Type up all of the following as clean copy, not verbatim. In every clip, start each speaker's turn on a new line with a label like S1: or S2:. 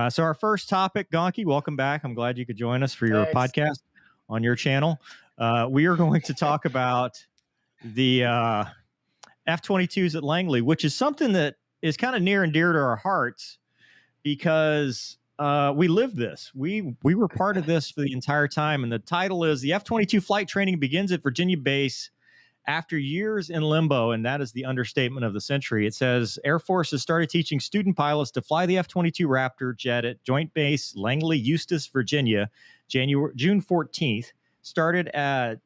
S1: So our first topic, Gonky, welcome back. I'm glad you could join us for your
S2: Thanks.
S1: podcast on your channel. We are going to talk about the F-22s at Langley, which is something that is kind of near and dear to our hearts because we lived this. We were part of this for the entire time. And the title is The F-22 Flight Training Begins at Virginia Base After Years in Limbo, and that is the understatement of the century. It says Air Force has started teaching student pilots to fly the F-22 Raptor jet at Joint Base Langley, Eustis, Virginia, June 14th. Started at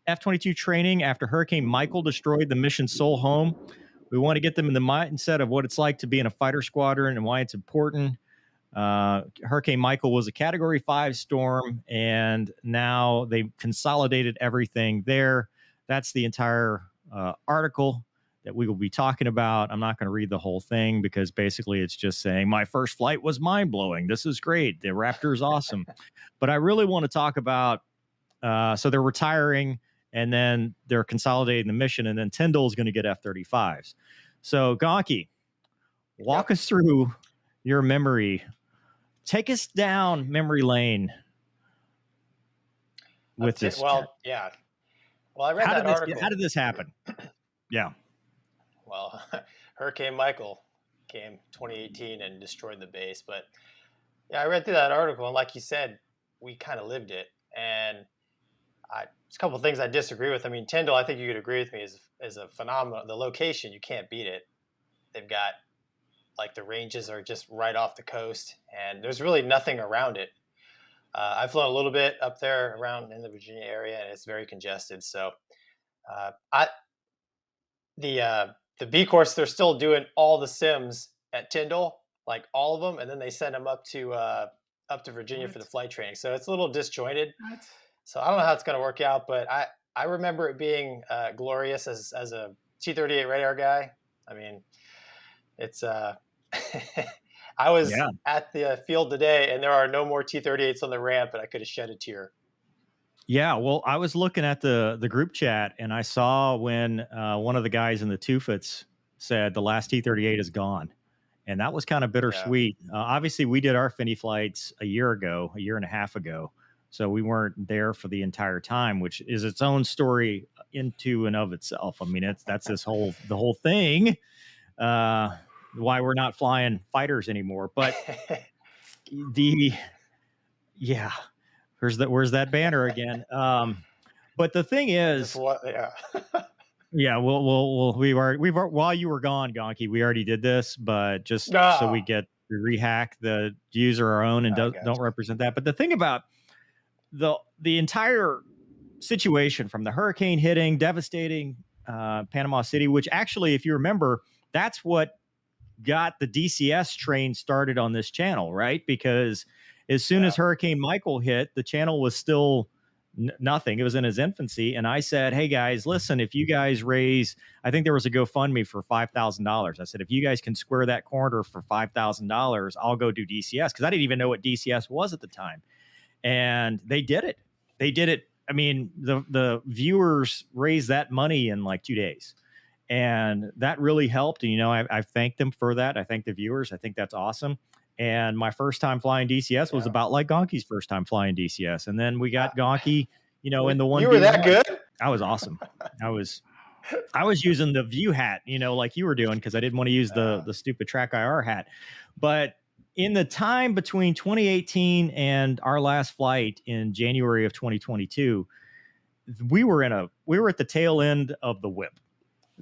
S1: F-22 training after Hurricane Michael destroyed the mission's sole home. We want to get them in the mindset of what it's like to be in a fighter squadron and why it's important. Hurricane Michael was a Category 5 storm, and now they've consolidated everything there. That's the entire article that we will be talking about. I'm not going to read the whole thing because basically it's just saying my first flight was mind-blowing. This is great. The Raptor is awesome. But I really want to talk about, so they're retiring and then they're consolidating the mission, and then Tyndall is going to get F-35s. So Gonky, walk us through your memory. Take us down memory lane with this.
S2: Well, yeah. Well, I read that article.
S1: How did this happen? Yeah.
S2: Well, Hurricane Michael came 2018 and destroyed the base. But yeah, I read through that article, and like you said, we kind of lived it. And there's a couple of things I disagree with. I mean, Tyndall, I think you could agree with me, is a phenomenal. The location, you can't beat it. They've got, like, the ranges are just right off the coast, and there's really nothing around it. I've flown a little bit up there around in the Virginia area, and it's very congested. So the B course, they're still doing all the sims at Tyndall, like all of them, and then they send them up to Virginia for the flight training. So it's a little disjointed. So I don't know how it's going to work out, but I remember it being glorious as a T-38 radar guy. I mean, it's I was at the field today, and there are no more T-38s on the ramp, and I could have shed a tear.
S1: Yeah, well, I was looking at the group chat, and I saw when one of the guys in the Tufits said the last T-38 is gone, and that was kind of bittersweet. Yeah. Obviously, we did our Finney flights a year and a half ago, so we weren't there for the entire time, which is its own story into and of itself. I mean, that's the whole thing. Why we're not flying fighters anymore, but where's that banner again? But the thing is, we've while you were gone, Gonky, we already did this, but just so we get to rehack the user our own and don't represent that. But the thing about the entire situation, from the hurricane hitting, devastating Panama City, which actually, if you remember, that's what got the DCS train started on this channel, right? Because as soon as Hurricane Michael hit, the channel was still nothing. It was in its infancy. And I said, hey guys, listen, if you guys raise, I think there was a GoFundMe for $5,000. I said, if you guys can square that corner for $5,000, I'll go do DCS. Cause I didn't even know what DCS was at the time. And they did it. I mean, the viewers raised that money in like 2 days. And that really helped. And, I thank them for that. I thank the viewers. I think that's awesome. And my first time flying DCS was about like Gonky's first time flying DCS. And then we got Gonky, in the one.
S2: You were that good?
S1: I was awesome. I was using the view hat, like you were doing, because I didn't want to use the stupid Track IR hat. But in the time between 2018 and our last flight in January of 2022, we were at the tail end of the whip.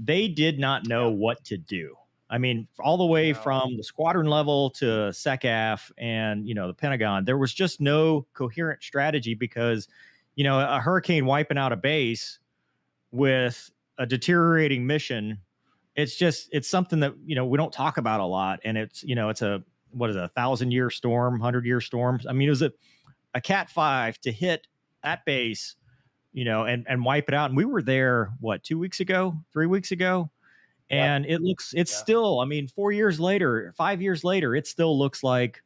S1: They did not know what to do. I mean, all the way from the squadron level to SecAF and, the Pentagon, there was just no coherent strategy because, a hurricane wiping out a base with a deteriorating mission, it's something that, we don't talk about a lot. And it's, it's a 1,000-year storm, 100-year storm. I mean, it was a Cat 5 to hit that base, and wipe it out. And we were there, 3 weeks ago? And it's still, I mean, 4 years later, 5 years later, it still looks like,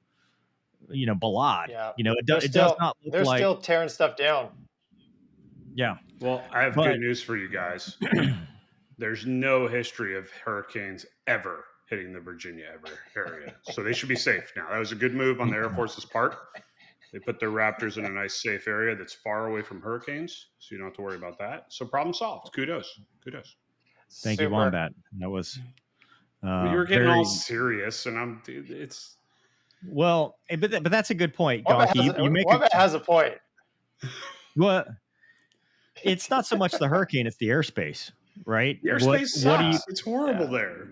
S1: Balad.
S2: Yeah.
S1: It does not look
S2: they're
S1: like.
S2: They're still tearing stuff down.
S1: Yeah.
S3: Well, I have good news for you guys. There's no history of hurricanes ever hitting the Virginia area. So they should be safe now. That was a good move on the Air Force's part. They put their Raptors in a nice, safe area that's far away from hurricanes, so you don't have to worry about that. So problem solved. Kudos.
S1: Thank you, Wombat. That was
S3: well, you were getting all serious, and it's
S1: well, but that's a good point, Gonky.
S2: Wombat has a point.
S1: Well, it's not so much the hurricane; it's the airspace, right?
S3: The airspace sucks. It's horrible there.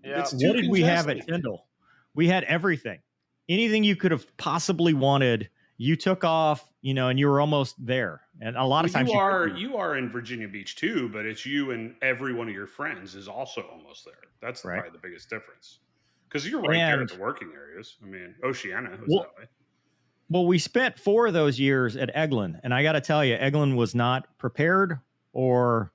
S2: Yeah.
S1: What did we have at Tyndall? We had everything. Anything you could have possibly wanted, you took off, and you were almost there. And a lot of times
S3: you are in Virginia Beach too, but it's you and every one of your friends is also almost there. That's probably the biggest difference. Because you're right there at the working areas. I mean, Oceana was that way.
S1: Well, we spent 4 of those years at Eglin, and I got to tell you, Eglin was not prepared, nor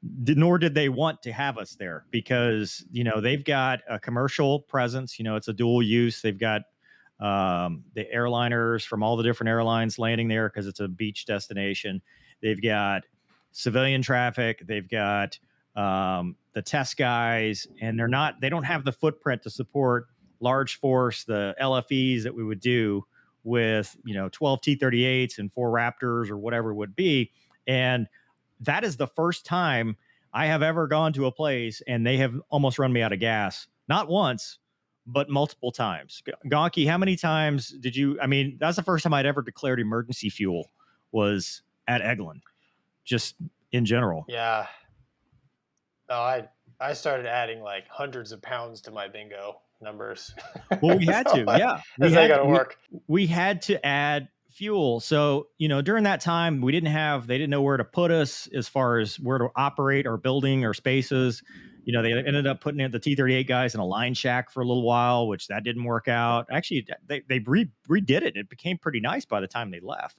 S1: did they want to have us there, because they've got a commercial presence. It's a dual use. They've got the airliners from all the different airlines landing there because it's a beach destination. They've got civilian traffic. They've got the test guys, and they don't have the footprint to support large force, the LFEs that we would do with 12 T-38s and 4 Raptors or whatever it would be. And that is the first time I have ever gone to a place and they have almost run me out of gas. Not once, but multiple times. Gonky, how many times did you? I mean, that's the first time I'd ever declared emergency fuel was at Eglin, just in general.
S2: Yeah. No, I started adding like hundreds of pounds to my bingo numbers.
S1: Well, we had to. Yeah, we had to add fuel. So during that time, they didn't know where to put us as far as where to operate our building or spaces. They ended up putting the T-38 guys in a line shack for a little while, which that didn't work out. Actually, they redid it. It became pretty nice by the time they left.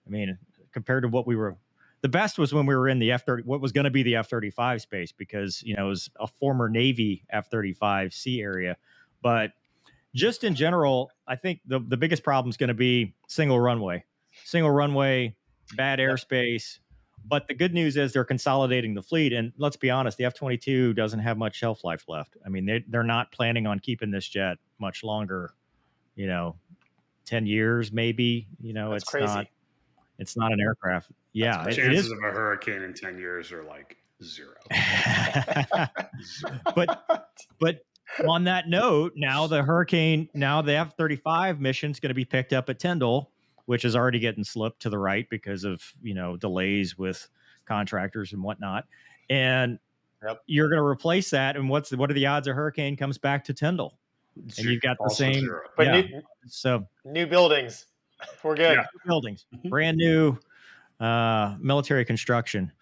S1: I mean, compared to what we were, the best was when we were in the F-30, what was going to be the F-35 space, because, it was a former Navy F-35C area. But just in general, I think the biggest problem is going to be single runway, bad airspace. But the good news is they're consolidating the fleet. And let's be honest, the F-22 doesn't have much shelf life left. I mean, they're not planning on keeping this jet much longer, 10 years, maybe.
S2: That's crazy.
S1: It's not an aircraft. Yeah.
S3: Chances of a hurricane in 10 years are like 0.
S1: But on that note, now the F-35 mission is going to be picked up at Tyndall, which is already getting slipped to the right because of, delays with contractors and whatnot. And you're going to replace that. And what are the odds a hurricane comes back to Tyndall? And you've got the same.
S3: 0.
S2: But new buildings. We're good.
S1: New buildings, brand new military construction.